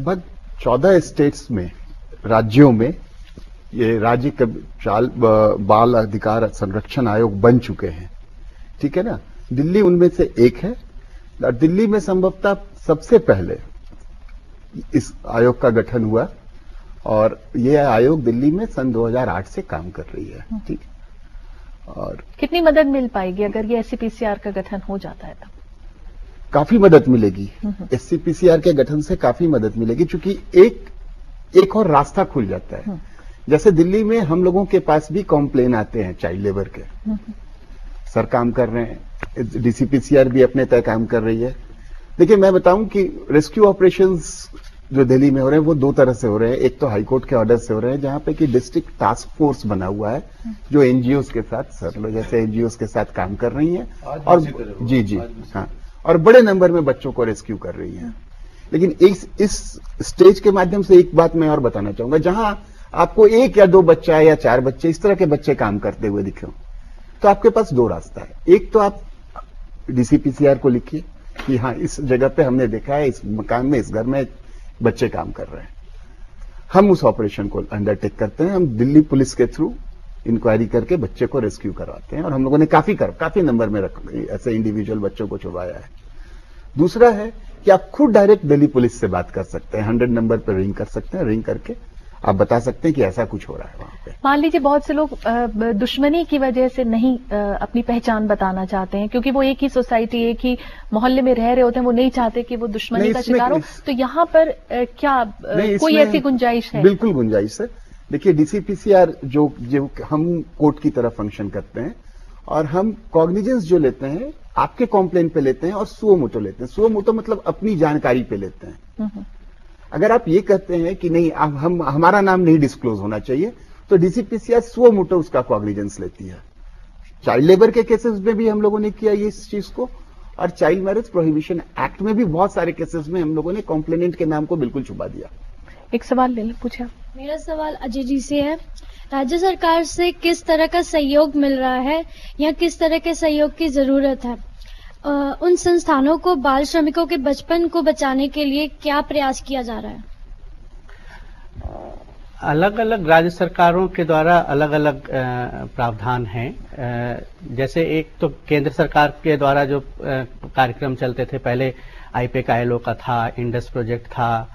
लगभग 14 स्टेट्स में, राज्यों में ये राज्य बाल अधिकार संरक्षण आयोग बन चुके हैं, ठीक है ना। दिल्ली उनमें से एक है और दिल्ली में संभवतः सबसे पहले इस आयोग का गठन हुआ और ये आयोग दिल्ली में सन 2008 से काम कर रही है, ठीक है। और कितनी मदद मिल पाएगी अगर ये एससीपीसीआर का गठन हो जाता है तो? काफी मदद मिलेगी। एससीपीसीआर के गठन से काफी मदद मिलेगी, क्योंकि एक और रास्ता खुल जाता है। जैसे दिल्ली में हम लोगों के पास भी कॉम्प्लेन आते हैं चाइल्ड लेबर के, सर काम कर रहे हैं, डीसीपीसीआर भी अपने तय काम कर रही है। देखिए मैं बताऊं कि रेस्क्यू ऑपरेशंस जो दिल्ली में हो रहे हैं वो दो तरह से हो रहे हैं। एक तो हाईकोर्ट के ऑर्डर से हो रहे हैं जहां पे कि डिस्ट्रिक्ट टास्क फोर्स बना हुआ है जो एनजीओस के साथ, सर जैसे एनजीओस के साथ काम कर रही हैं और जी हाँ, और बड़े नंबर में बच्चों को रेस्क्यू कर रही हैं। लेकिन इस स्टेज के माध्यम से एक बात मैं और बताना चाहूंगा, जहां आपको एक या दो बच्चा या चार बच्चे इस तरह के बच्चे काम करते हुए दिखे तो आपके पास दो रास्ता है। एक तो आप डीसीपीसीआर को लिखिए कि हाँ इस जगह पे हमने देखा है, इस मकान में, इस घर में बच्चे काम कर रहे हैं। हम उस ऑपरेशन को अंडरटेक करते हैं, हम दिल्ली पुलिस के थ्रू इंक्वायरी करके बच्चे को रेस्क्यू करवाते हैं और हम लोगों ने काफी नंबर में ऐसे इंडिविजुअल बच्चों को छुड़वाया है। दूसरा है कि आप खुद डायरेक्ट दिल्ली पुलिस से बात कर सकते हैं, 100 नंबर पर रिंग कर सकते हैं, रिंग करके आप बता सकते हैं कि ऐसा कुछ हो रहा है वहां पे। मान लीजिए बहुत से लोग दुश्मनी की वजह से नहीं अपनी पहचान बताना चाहते हैं, क्योंकि वो एक ही सोसाइटी, एक ही मोहल्ले में रह रहे होते हैं, वो नहीं चाहते कि वो दुश्मनी का शिकार हो, तो यहाँ पर क्या कोई ऐसी गुंजाइश है? बिल्कुल गुंजाइश है। देखिए डीसीपीसीआर जो हम कोर्ट की तरह फंक्शन करते हैं और हम कॉग्निजेंस जो लेते हैं आपके कॉम्प्लेन पे लेते हैं और सुओ मोटो लेते हैं। सुओ मोटो मतलब अपनी जानकारी पे लेते हैं। अगर आप ये कहते हैं कि नहीं हमारा नाम नहीं डिस्क्लोज होना चाहिए तो डीसीपीसीआर सुओ मोटो उसका कॉग्निजेंस लेती है। चाइल्ड लेबर के केसेस में भी हम लोगों ने किया ये इस चीज को, और चाइल्ड मैरिज प्रोहिबिशन एक्ट में भी बहुत सारे केसेस में हम लोगों ने कॉम्प्लेनेंट के नाम को बिल्कुल छुपा दिया। एक सवाल ले लो, पूछा। मेरा सवाल अजय जी से है। राज्य सरकार से किस तरह का सहयोग मिल रहा है या किस तरह के सहयोग की जरूरत है? उन संस्थानों को बाल श्रमिकों के बचपन को बचाने के लिए क्या प्रयास किया जा रहा है? अलग अलग राज्य सरकारों के द्वारा अलग अलग प्रावधान हैं। जैसे एक तो केंद्र सरकार के द्वारा जो कार्यक्रम चलते थे, पहले आईपेक आईएलओ का था, इंडस प्रोजेक्ट था,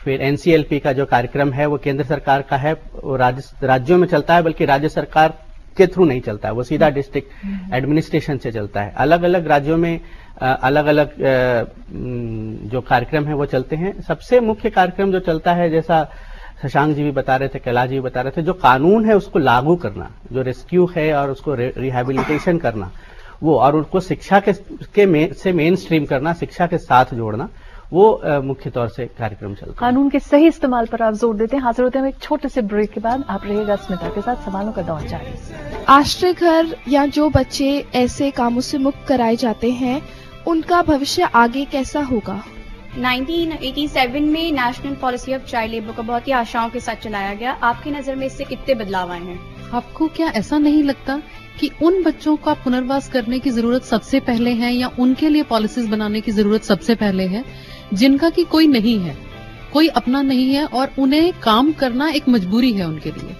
फिर एनसीएलपी का जो कार्यक्रम है वो केंद्र सरकार का है, वो राज्यों में चलता है, बल्कि राज्य सरकार के थ्रू नहीं चलता है, वो सीधा डिस्ट्रिक्ट एडमिनिस्ट्रेशन से चलता है। अलग अलग राज्यों में अलग अलग जो कार्यक्रम है वो चलते हैं। सबसे मुख्य कार्यक्रम जो चलता है, जैसा शशांक जी भी बता रहे थे, कैलाश जी भी बता रहे थे, जो कानून है उसको लागू करना, जो रेस्क्यू है और उसको रिहैबिलिटेशन करना, वो और उनको शिक्षा से मेन स्ट्रीम करना, शिक्षा के साथ जोड़ना, वो मुख्य तौर से कार्यक्रम चलता है। कानून के सही इस्तेमाल पर आप जोर देते हैं। हाजिर होते हैं एक छोटे से ब्रेक के बाद। आप रहेगा स्मिता के साथ, सवालों का दौर जारी। आश्रय घर या जो बच्चे ऐसे कामों से मुक्त कराए जाते हैं उनका भविष्य आगे कैसा होगा? 1987 में national policy of child labour को बहुत ही आशाओं के साथ चलाया गया। आपकी नजर में इससे कितने बदलाव आए हैं? आपको क्या ऐसा नहीं लगता कि उन बच्चों का पुनर्वास करने की जरूरत सबसे पहले है, या उनके लिए पॉलिसीज बनाने की जरूरत सबसे पहले है, जिनका कि कोई नहीं है, कोई अपना नहीं है और उन्हें काम करना एक मजबूरी है उनके लिए?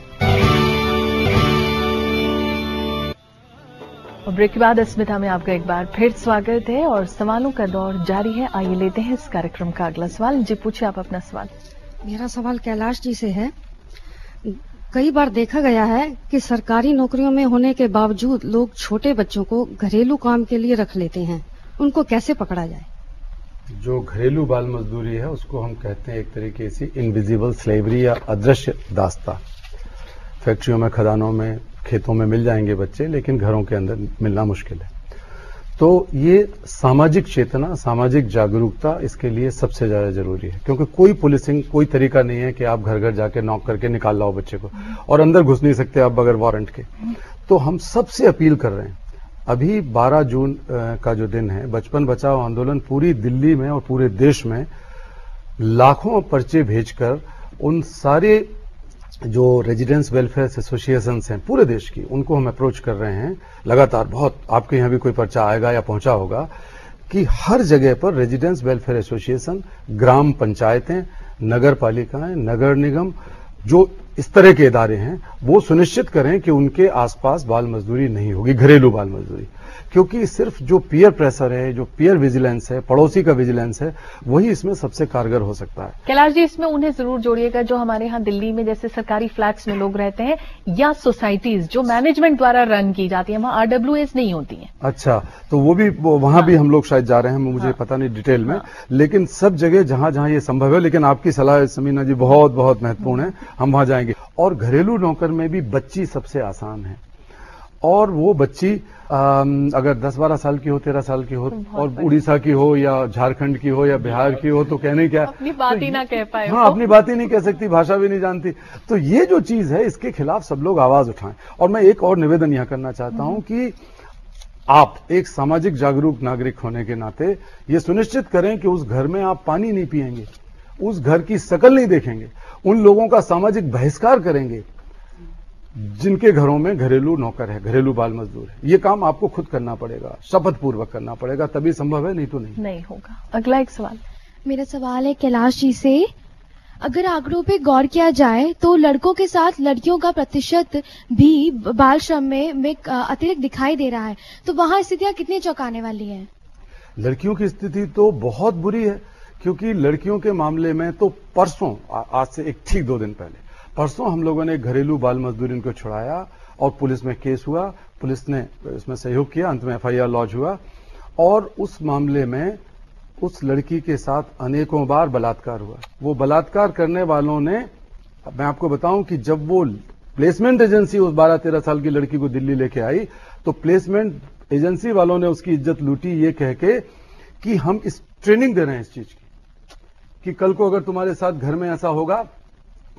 और ब्रेक के बाद अस्मिता में आपका एक बार फिर स्वागत है और सवालों का दौर जारी है। आइए लेते हैं इस कार्यक्रम का अगला सवाल। जी पूछिए आप अपना सवाल। मेरा सवाल कैलाश जी से है। कई बार देखा गया है कि सरकारी नौकरियों में होने के बावजूद लोग छोटे बच्चों को घरेलू काम के लिए रख लेते हैं, उनको कैसे पकड़ा जाए? जो घरेलू बाल मजदूरी है उसको हम कहते हैं एक तरीके से इनविजिबल स्लेवरी या अदृश्य दास्ता। फैक्ट्रियों में, खदानों में, खेतों में मिल जाएंगे बच्चे, लेकिन घरों के अंदर मिलना मुश्किल है। तो ये सामाजिक चेतना, सामाजिक जागरूकता इसके लिए सबसे ज्यादा जरूरी है, क्योंकि कोई पुलिसिंग, कोई तरीका नहीं है कि आप घर घर जाके नॉक करके निकाल लाओ बच्चे को, और अंदर घुस नहीं सकते आप बगैर वारंट के। तो हम सबसे अपील कर रहे हैं, अभी 12 जून का जो दिन है, बचपन बचाओ आंदोलन पूरी दिल्ली में और पूरे देश में लाखों पर्चे भेजकर उन सारे जो रेजिडेंस वेलफेयर एसोसिएशंस हैं पूरे देश की, उनको हम अप्रोच कर रहे हैं लगातार। बहुत आपके यहां भी कोई पर्चा आएगा या पहुंचा होगा कि हर जगह पर रेजिडेंस वेलफेयर एसोसिएशन, ग्राम पंचायतें, नगर पालिकाएं, नगर निगम, जो इस तरह के इदारे हैं, वो सुनिश्चित करें कि उनके आसपास बाल मजदूरी नहीं होगी, घरेलू बाल मजदूरी। क्योंकि सिर्फ जो पीयर प्रेशर है, जो पीयर विजिलेंस है, पड़ोसी का विजिलेंस है, वही इसमें सबसे कारगर हो सकता है। कैलाश जी, इसमें उन्हें जरूर जोड़िएगा जो हमारे यहाँ दिल्ली में जैसे सरकारी फ्लैट्स में लोग रहते हैं, या सोसाइटीज जो मैनेजमेंट द्वारा रन की जाती है, वहां आरडब्ल्यूएस नहीं होती है। अच्छा, तो वहां भी हम लोग शायद जा रहे हैं, मुझे पता नहीं डिटेल में, लेकिन सब जगह जहां जहां ये संभव है। लेकिन आपकी सलाह समीना जी बहुत बहुत महत्वपूर्ण है, हम वहां जाएंगे। और घरेलू नौकर में भी बच्ची सबसे आसान है, और वो बच्ची अगर 10-12 साल की हो, 13 साल की हो, और उड़ीसा की हो या झारखंड की हो या बिहार की हो, तो कहने क्या, अपनी बात ही ना कह पाए। हाँ, अपनी बात ही नहीं कह सकती, भाषा भी नहीं जानती। तो ये जो चीज है, इसके खिलाफ सब लोग आवाज उठाएं। और मैं एक और निवेदन यहां करना चाहता हूं कि आप एक सामाजिक जागरूक नागरिक होने के नाते ये सुनिश्चित करें कि उस घर में आप पानी नहीं पिएंगे, उस घर की शकल नहीं देखेंगे, उन लोगों का सामाजिक बहिष्कार करेंगे जिनके घरों में घरेलू नौकर है, घरेलू बाल मजदूर है। ये काम आपको खुद करना पड़ेगा, शपथ पूर्वक करना पड़ेगा, तभी संभव है, नहीं तो नहीं होगा। अगला एक सवाल, मेरा सवाल है कैलाश जी से, अगर आंकड़ों पे गौर किया जाए तो लड़कों के साथ लड़कियों का प्रतिशत भी बाल श्रम में अतिरिक्त दिखाई दे रहा है, तो वहां स्थितियां कितनी चौंकाने वाली हैं? लड़कियों की स्थिति तो बहुत बुरी है, क्योंकि लड़कियों के मामले में तो परसों, आज से ठीक 2 दिन पहले, परसों हम लोगों ने घरेलू बाल मजदूरी को छुड़ाया और पुलिस में केस हुआ, पुलिस ने इसमें सहयोग किया, अंत में एफआईआर लॉन्च हुआ। और उस मामले में उस लड़की के साथ अनेकों बार बलात्कार हुआ। वो बलात्कार करने वालों ने, मैं आपको बताऊं कि जब वो प्लेसमेंट एजेंसी उस 12-13 साल की लड़की को दिल्ली लेके आई, तो प्लेसमेंट एजेंसी वालों ने उसकी इज्जत लूटी, ये कह के कि हम इस ट्रेनिंग दे रहे हैं इस चीज की, कि कल को अगर तुम्हारे साथ घर में ऐसा होगा,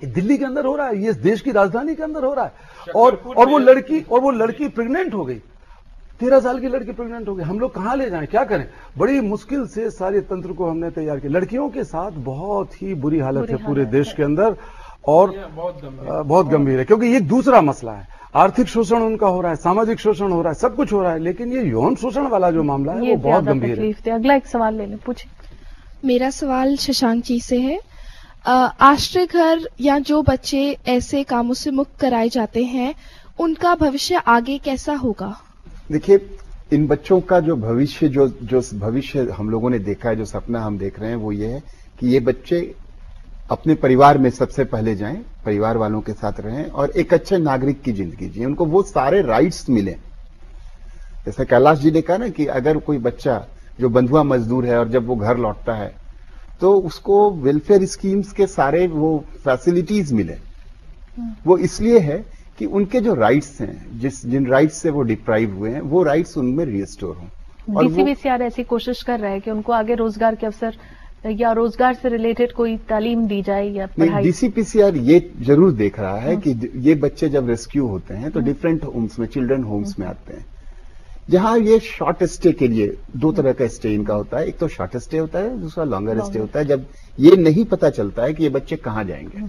दिल्ली के अंदर हो रहा है, ये देश की राजधानी के अंदर हो रहा है, और वो लड़की प्रेग्नेंट हो गई, 13 साल की लड़की प्रेग्नेंट हो गई। हम लोग कहां ले जाएं, क्या करें? बड़ी मुश्किल से सारे तंत्र को हमने तैयार किया। लड़कियों के साथ बहुत ही बुरी हालत है पूरे देश के अंदर, और बहुत गंभीर है, क्योंकि ये दूसरा मसला है। आर्थिक शोषण उनका हो रहा है, सामाजिक शोषण हो रहा है, सब कुछ हो रहा है, लेकिन ये यौन शोषण वाला जो मामला है वो बहुत गंभीर है। अगला एक सवाल ले लें, पूछे। मेरा सवाल शशांक जी से है, आश्रय घर या जो बच्चे ऐसे कामों से मुक्त कराए जाते हैं, उनका भविष्य आगे कैसा होगा? देखिए, इन बच्चों का जो भविष्य, जो भविष्य हम लोगों ने देखा है, जो सपना हम देख रहे हैं, वो ये है कि ये बच्चे अपने परिवार में सबसे पहले जाएं, परिवार वालों के साथ रहें और एक अच्छे नागरिक की जिंदगी जिए, उनको वो सारे राइट्स मिले। जैसे कैलाश जी ने कहा ना कि अगर कोई बच्चा जो बंधुआ मजदूर है और जब वो घर लौटता है तो उसको वेलफेयर स्कीम्स के सारे वो फैसिलिटीज मिले, वो इसलिए है कि उनके जो राइट्स हैं, जिन राइट्स से वो डिप्राइव हुए हैं, वो राइट्स उनमें रिस्टोर हों। डीसीबीसीआर ऐसी कोशिश कर रहा है कि उनको आगे रोजगार के अवसर या रोजगार से रिलेटेड कोई तालीम दी जाए या पढ़ाई। डीसीपीसीआर ये जरूर देख रहा है कि ये बच्चे जब रेस्क्यू होते हैं तो डिफरेंट होम्स में, चिल्ड्रन होम्स में आते हैं, जहां ये शॉर्ट स्टे के लिए 2 तरह का स्टे इनका होता है। एक तो शॉर्ट स्टे होता है, दूसरा लॉन्गर स्टे होता है, जब ये नहीं पता चलता है कि ये बच्चे कहां जाएंगे,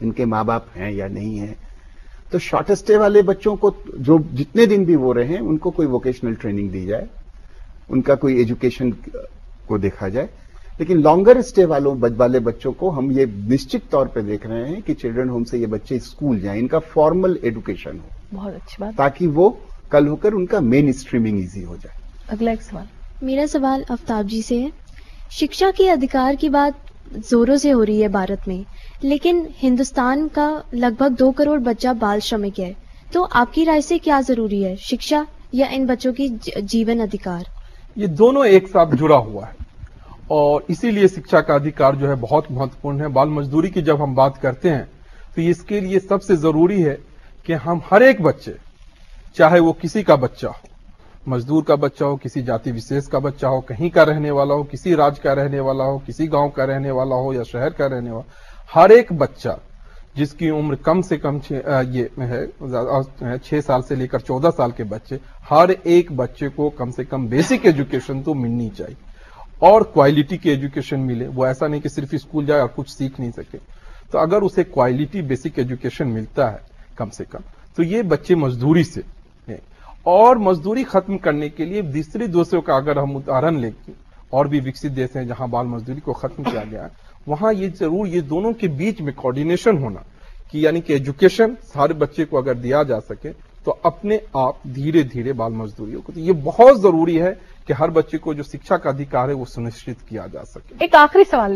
इनके माँ बाप हैं या नहीं है। तो शॉर्ट स्टे वाले बच्चों को जो जितने दिन भी वो रहे, उनको कोई वोकेशनल ट्रेनिंग दी जाए, उनका कोई एजुकेशन को देखा जाए। लेकिन लॉन्गर स्टे वाले बच्चों को हम ये निश्चित तौर पे देख रहे हैं कि चिल्ड्रन होम से ये बच्चे स्कूल जाएं, इनका फॉर्मल एजुकेशन हो। बहुत अच्छी बात, ताकि वो कल होकर उनका मेन स्ट्रीमिंग इजी हो जाए। अगला एक सवाल, मेरा सवाल आफ्ताब जी से है। शिक्षा के अधिकार की बात जोरों से हो रही है भारत में, लेकिन हिंदुस्तान का लगभग 2 करोड़ बच्चा बाल श्रमिक है, तो आपकी राय से क्या जरूरी है, शिक्षा या इन बच्चों की जीवन अधिकार? ये दोनों एक साथ जुड़ा हुआ है और इसीलिए शिक्षा का अधिकार जो है बहुत महत्वपूर्ण है। बाल मजदूरी की जब हम बात करते हैं तो इसके लिए सबसे जरूरी है कि हम हर एक बच्चे, चाहे वो किसी का बच्चा हो, मजदूर का बच्चा हो, किसी जाति विशेष का बच्चा हो, कहीं का रहने वाला हो, किसी राज्य का रहने वाला हो, किसी गांव का रहने वाला हो या शहर का रहने वाला, हर एक बच्चा जिसकी उम्र कम से कम 6 साल से लेकर 14 साल के बच्चे, हर एक बच्चे को कम से कम बेसिक एजुकेशन तो मिलनी चाहिए और क्वालिटी की एजुकेशन मिले। वो ऐसा नहीं कि सिर्फ स्कूल जाए और कुछ सीख नहीं सके। तो अगर उसे क्वालिटी बेसिक एजुकेशन मिलता है कम से कम, तो ये बच्चे मजदूरी से है। और मजदूरी खत्म करने के लिए दूसरे देशों का अगर हम उदाहरण लें, और भी विकसित देश हैं जहां बाल मजदूरी को खत्म किया गया है, वहां ये जरूर ये दोनों के बीच में कोऑर्डिनेशन होना कि यानी कि एजुकेशन हर बच्चे को अगर दिया जा सके तो अपने आप धीरे धीरे बाल मजदूरियों को, तो ये बहुत जरूरी है कि हर बच्चे को जो शिक्षा का अधिकार है वो सुनिश्चित किया जा सके। एक आखिरी सवाल